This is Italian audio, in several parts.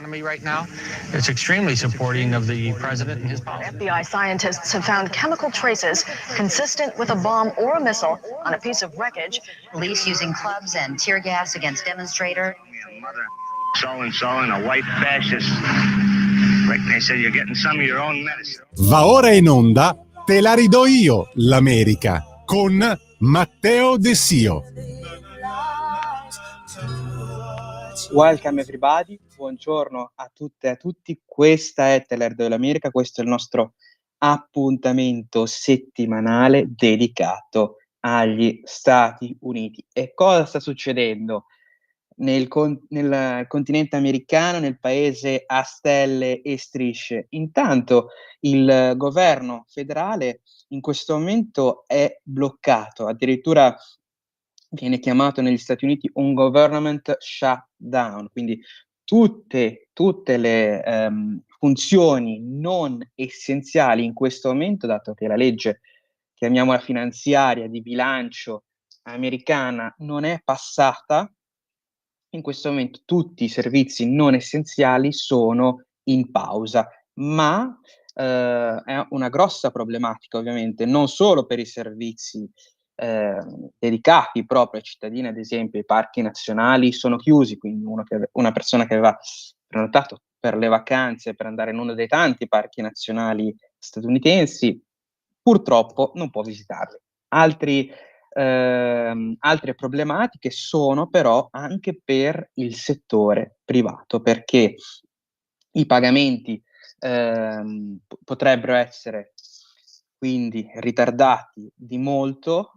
economy right now. It's extremely supporting of the president and his policy. FBI scientists have found chemical traces consistent with a bomb or a missile on a piece of wreckage. Police using clubs and tear gas against demonstrators. So-and-so and a white fascist. Like they said, you're getting some of your own medicine. Va ora in onda Te la ridò io, l'America, con Matteo De Sio. Welcome everybody, buongiorno a tutte e a tutti, questa è Te la ridò io l'America, questo è il nostro appuntamento settimanale dedicato agli Stati Uniti. E cosa sta succedendo nel continente americano, nel paese a stelle e strisce? Intanto il governo federale in questo momento è bloccato, addirittura viene chiamato negli Stati Uniti un government shutdown, quindi tutte le funzioni non essenziali in questo momento, dato che la legge, chiamiamola finanziaria, di bilancio americana, non è passata. In questo momento tutti i servizi non essenziali sono in pausa, ma è una grossa problematica ovviamente, non solo per i servizi dedicati proprio ai cittadini, ad esempio i parchi nazionali sono chiusi, quindi una persona che aveva prenotato per le vacanze per andare in uno dei tanti parchi nazionali statunitensi, purtroppo non può visitarli. Altre problematiche sono però anche per il settore privato, perché i pagamenti potrebbero essere quindi ritardati di molto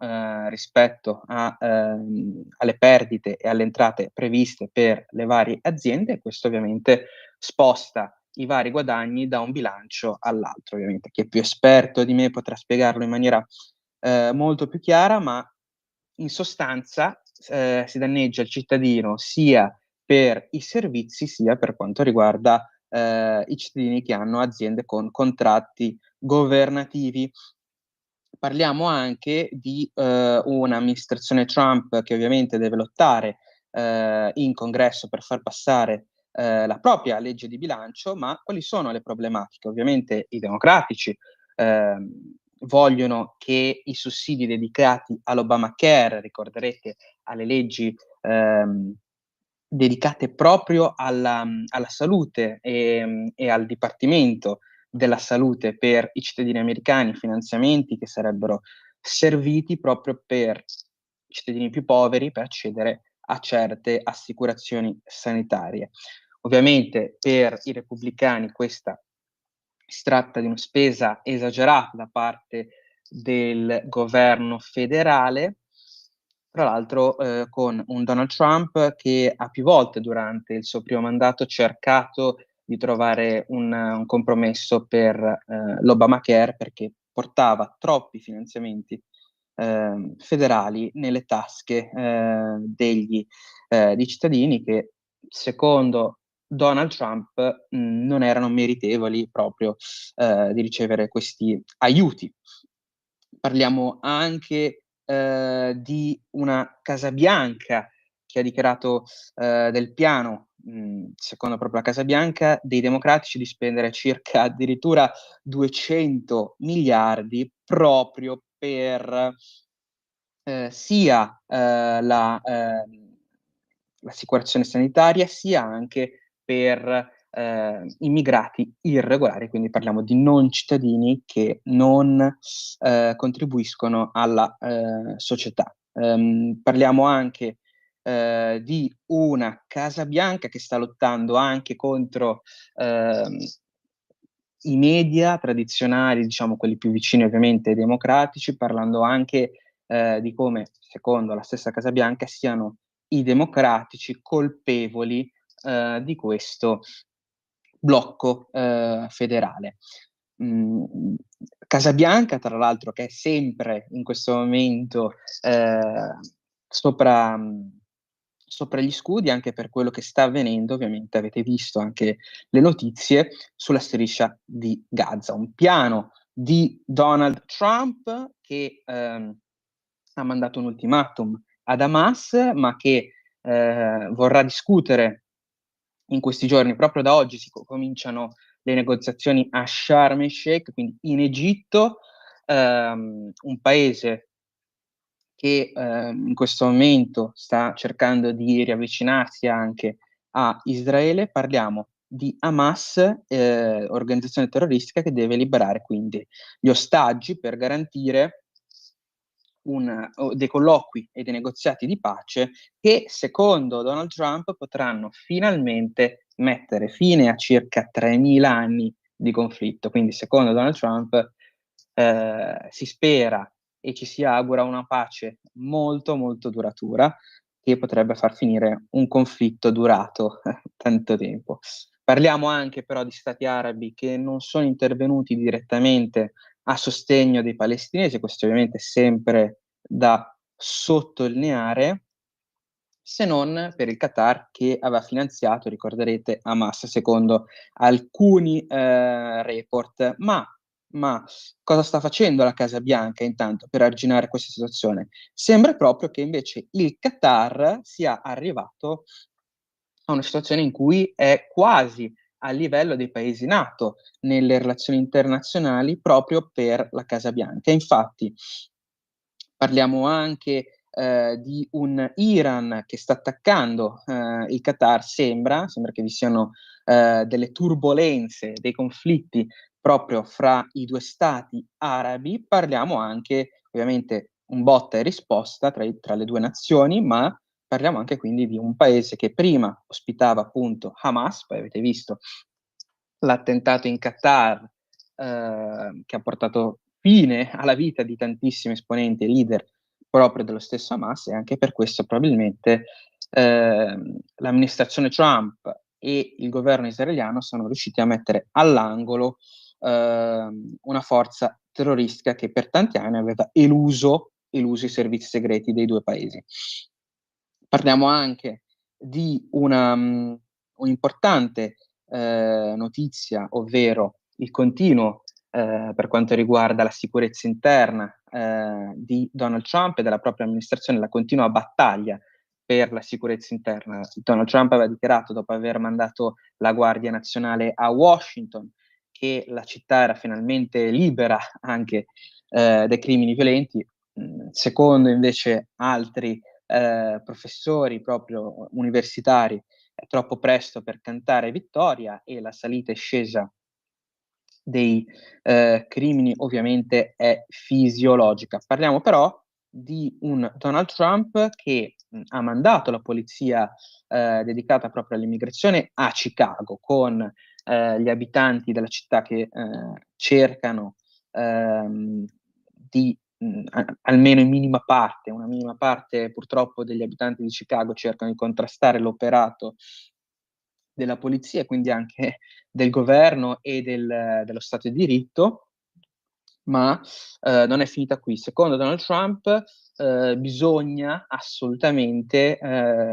rispetto alle perdite e alle entrate previste per le varie aziende, e questo ovviamente sposta i vari guadagni da un bilancio all'altro. Ovviamente chi è più esperto di me potrà spiegarlo in maniera molto più chiara, ma in sostanza si danneggia il cittadino sia per i servizi sia per quanto riguarda i cittadini che hanno aziende con contratti governativi. Parliamo anche di un'amministrazione Trump che ovviamente deve lottare in congresso per far passare la propria legge di bilancio, ma quali sono le problematiche? Ovviamente i democratici vogliono che i sussidi dedicati all'Obamacare, ricorderete, alle leggi dedicate proprio alla salute e al Dipartimento della Salute per i cittadini americani, finanziamenti che sarebbero serviti proprio per i cittadini più poveri per accedere a certe assicurazioni sanitarie. Ovviamente per i repubblicani questa si tratta di una spesa esagerata da parte del governo federale, tra l'altro con un Donald Trump che ha più volte durante il suo primo mandato cercato di trovare un compromesso per l'Obamacare, perché portava troppi finanziamenti federali nelle tasche dei cittadini che, secondo Donald Trump, non erano meritevoli proprio di ricevere questi aiuti. Parliamo anche di una Casa Bianca che ha dichiarato del piano, secondo proprio la Casa Bianca, dei democratici di spendere circa addirittura 200 miliardi proprio per sia l'assicurazione sanitaria, sia anche per immigrati irregolari, quindi parliamo di non cittadini che non contribuiscono alla società. Parliamo anche di una Casa Bianca che sta lottando anche contro i media tradizionali, diciamo quelli più vicini ovviamente ai democratici, parlando anche di come, secondo la stessa Casa Bianca, siano i democratici colpevoli di questo blocco federale. Casa Bianca, tra l'altro, che è sempre in questo momento sopra gli scudi, anche per quello che sta avvenendo, ovviamente avete visto anche le notizie sulla striscia di Gaza, un piano di Donald Trump che ha mandato un ultimatum ad Hamas, ma che vorrà discutere in questi giorni, proprio da oggi, cominciano le negoziazioni a Sharm el Sheikh, quindi in Egitto, un paese che in questo momento sta cercando di riavvicinarsi anche a Israele. Parliamo di Hamas, organizzazione terroristica che deve liberare quindi gli ostaggi per garantire dei colloqui e dei negoziati di pace che, secondo Donald Trump, potranno finalmente mettere fine a circa 3.000 anni di conflitto. Quindi, secondo Donald Trump, si spera e ci si augura una pace molto, molto duratura, che potrebbe far finire un conflitto durato tanto tempo. Parliamo anche però di stati arabi che non sono intervenuti direttamente a sostegno dei palestinesi, questo ovviamente sempre da sottolineare, se non per il Qatar che aveva finanziato, ricorderete, Hamas secondo alcuni report. Ma cosa sta facendo la Casa Bianca intanto per arginare questa situazione? Sembra proprio che invece il Qatar sia arrivato a una situazione in cui è quasi a livello dei paesi NATO nelle relazioni internazionali proprio per la Casa Bianca. Infatti parliamo anche di un Iran che sta attaccando il Qatar, sembra che vi siano delle turbolenze, dei conflitti proprio fra i due stati arabi. Parliamo anche, ovviamente, un botta e risposta tra le due nazioni, ma parliamo anche quindi di un paese che prima ospitava appunto Hamas, poi avete visto l'attentato in Qatar che ha portato fine alla vita di tantissimi esponenti e leader proprio dello stesso Hamas, e anche per questo probabilmente l'amministrazione Trump e il governo israeliano sono riusciti a mettere all'angolo una forza terroristica che per tanti anni aveva eluso i servizi segreti dei due paesi. Parliamo anche di un'importante notizia, ovvero il continuo per quanto riguarda la sicurezza interna di Donald Trump e della propria amministrazione, la continua battaglia per la sicurezza interna. Donald Trump aveva dichiarato, dopo aver mandato la Guardia Nazionale a Washington, che la città era finalmente libera anche dai crimini violenti. Secondo invece altri professori proprio universitari, è troppo presto per cantare vittoria, e la salita e scesa dei crimini ovviamente è fisiologica. Parliamo però di un Donald Trump che ha mandato la polizia dedicata proprio all'immigrazione a Chicago, con gli abitanti della città che cercano di almeno in minima parte, una minima parte purtroppo degli abitanti di Chicago cercano di contrastare l'operato della polizia e quindi anche del governo e dello Stato di diritto, ma non è finita qui. Secondo Donald Trump bisogna assolutamente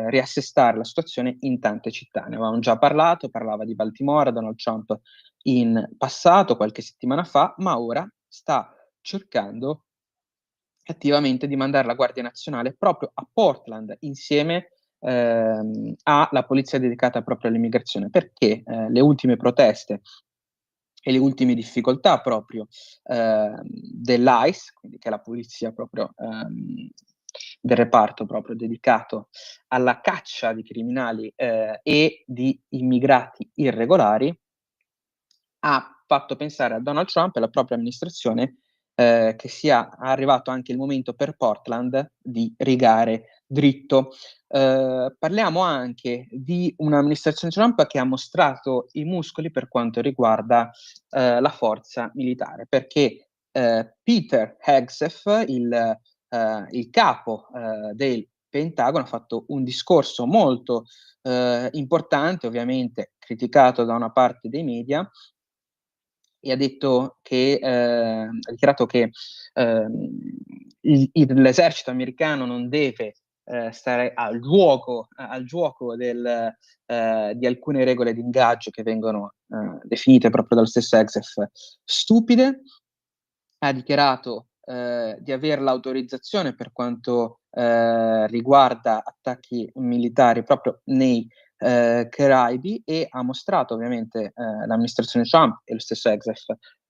riassestare la situazione in tante città. Ne avevamo già parlato, parlava di Baltimora Donald Trump in passato, qualche settimana fa, ma ora sta cercando attivamente di mandare la Guardia Nazionale proprio a Portland insieme alla polizia dedicata proprio all'immigrazione, perché le ultime proteste e le ultime difficoltà proprio dell'ICE, quindi che è la polizia proprio del reparto proprio dedicato alla caccia di criminali e di immigrati irregolari, ha fatto pensare a Donald Trump e alla propria amministrazione che sia arrivato anche il momento per Portland di rigare dritto. Parliamo anche di un'amministrazione Trump che ha mostrato i muscoli per quanto riguarda la forza militare, perché Peter Hegseth, il capo del Pentagono, ha fatto un discorso molto importante, ovviamente criticato da una parte dei media, e ha detto che ha dichiarato che l'esercito americano non deve stare al gioco di alcune regole di ingaggio che vengono definite proprio dallo stesso Hegseth stupide. Ha dichiarato di avere l'autorizzazione per quanto riguarda attacchi militari proprio nei Caraibi, e ha mostrato ovviamente l'amministrazione Trump e lo stesso Exef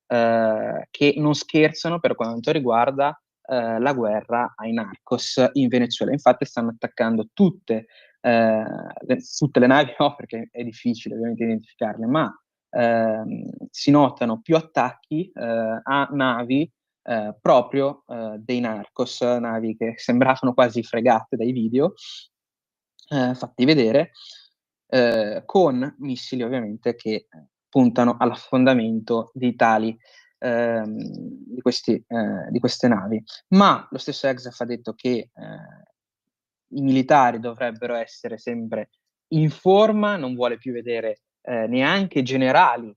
che non scherzano per quanto riguarda la guerra ai narcos in Venezuela. Infatti stanno attaccando tutte le navi, no, perché è difficile ovviamente identificarle, ma si notano più attacchi a navi proprio dei narcos, navi che sembravano quasi fregate dai video fatti vedere, con missili ovviamente che puntano all'affondamento di queste navi. Ma lo stesso Exaf ha detto che i militari dovrebbero essere sempre in forma, non vuole più vedere neanche generali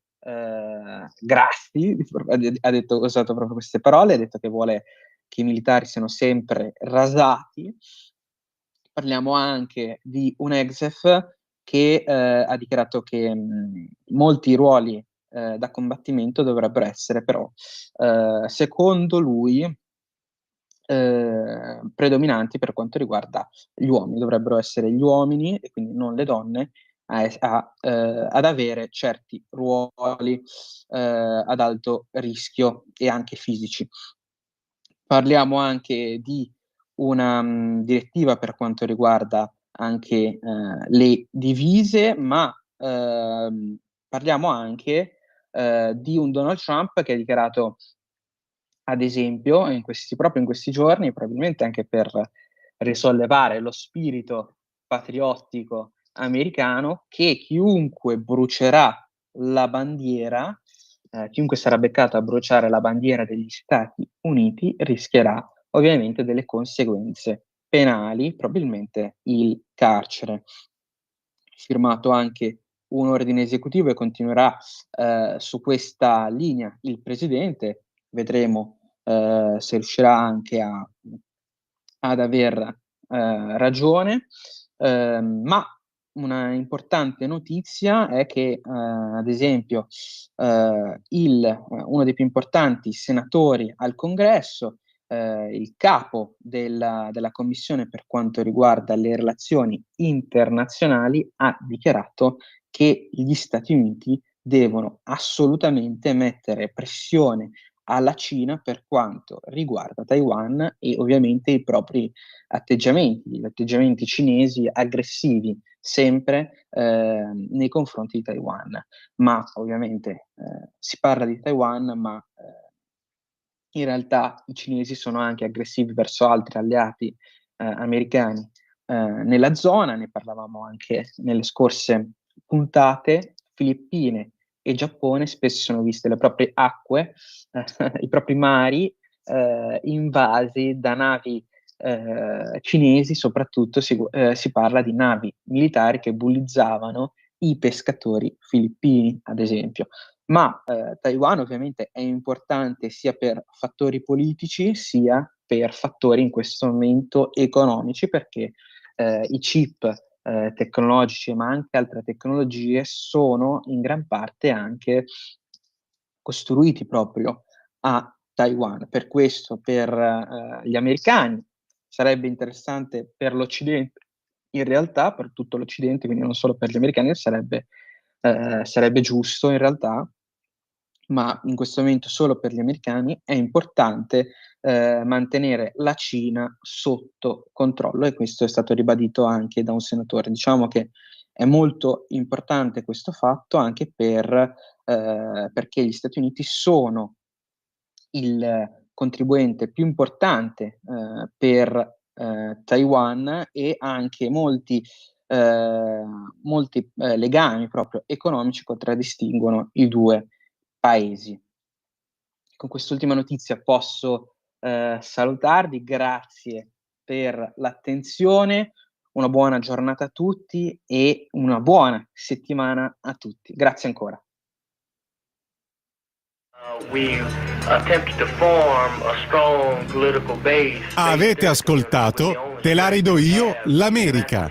grassi, ha usato proprio queste parole, ha detto che vuole che i militari siano sempre rasati. Parliamo anche di un Exef che ha dichiarato che molti ruoli da combattimento dovrebbero essere però, secondo lui, predominanti per quanto riguarda gli uomini. Dovrebbero essere gli uomini, e quindi non le donne, ad avere certi ruoli ad alto rischio e anche fisici. Parliamo anche di una direttiva per quanto riguarda anche le divise, ma parliamo anche di un Donald Trump che ha dichiarato, ad esempio, proprio in questi giorni, probabilmente anche per risollevare lo spirito patriottico americano, che chiunque brucerà la bandiera, chiunque sarà beccato a bruciare la bandiera degli Stati Uniti rischierà ovviamente delle conseguenze penali, probabilmente il carcere. Firmato anche un ordine esecutivo e continuerà su questa linea il presidente. Vedremo se riuscirà anche ad aver ragione, ma una importante notizia è che ad esempio uno dei più importanti senatori al Congresso, il capo della commissione per quanto riguarda le relazioni internazionali, ha dichiarato che gli Stati Uniti devono assolutamente mettere pressione alla Cina per quanto riguarda Taiwan e ovviamente i propri atteggiamenti, gli atteggiamenti cinesi aggressivi sempre nei confronti di Taiwan. Ma ovviamente si parla di Taiwan, ma in realtà i cinesi sono anche aggressivi verso altri alleati americani nella zona. Ne parlavamo anche nelle scorse puntate. Filippine e Giappone spesso sono viste le proprie acque, i propri mari invasi da navi cinesi. Soprattutto si parla di navi militari che bullizzavano i pescatori filippini, ad esempio. Ma Taiwan ovviamente è importante sia per fattori politici sia per fattori in questo momento economici, perché i chip tecnologici, ma anche altre tecnologie, sono in gran parte anche costruiti proprio a Taiwan. Per questo, per gli americani sarebbe interessante, per l'Occidente, in realtà per tutto l'Occidente, quindi non solo per gli americani, sarebbe giusto in realtà, ma in questo momento solo per gli americani è importante mantenere la Cina sotto controllo, e questo è stato ribadito anche da un senatore. Diciamo che è molto importante questo fatto anche perché gli Stati Uniti sono il contribuente più importante per Taiwan, e anche molti legami proprio economici contraddistinguono i due paesi. Con quest'ultima notizia posso salutarvi, grazie per l'attenzione, una buona giornata a tutti e una buona settimana a tutti. Grazie ancora. Avete ascoltato Te la ridò io, l'America.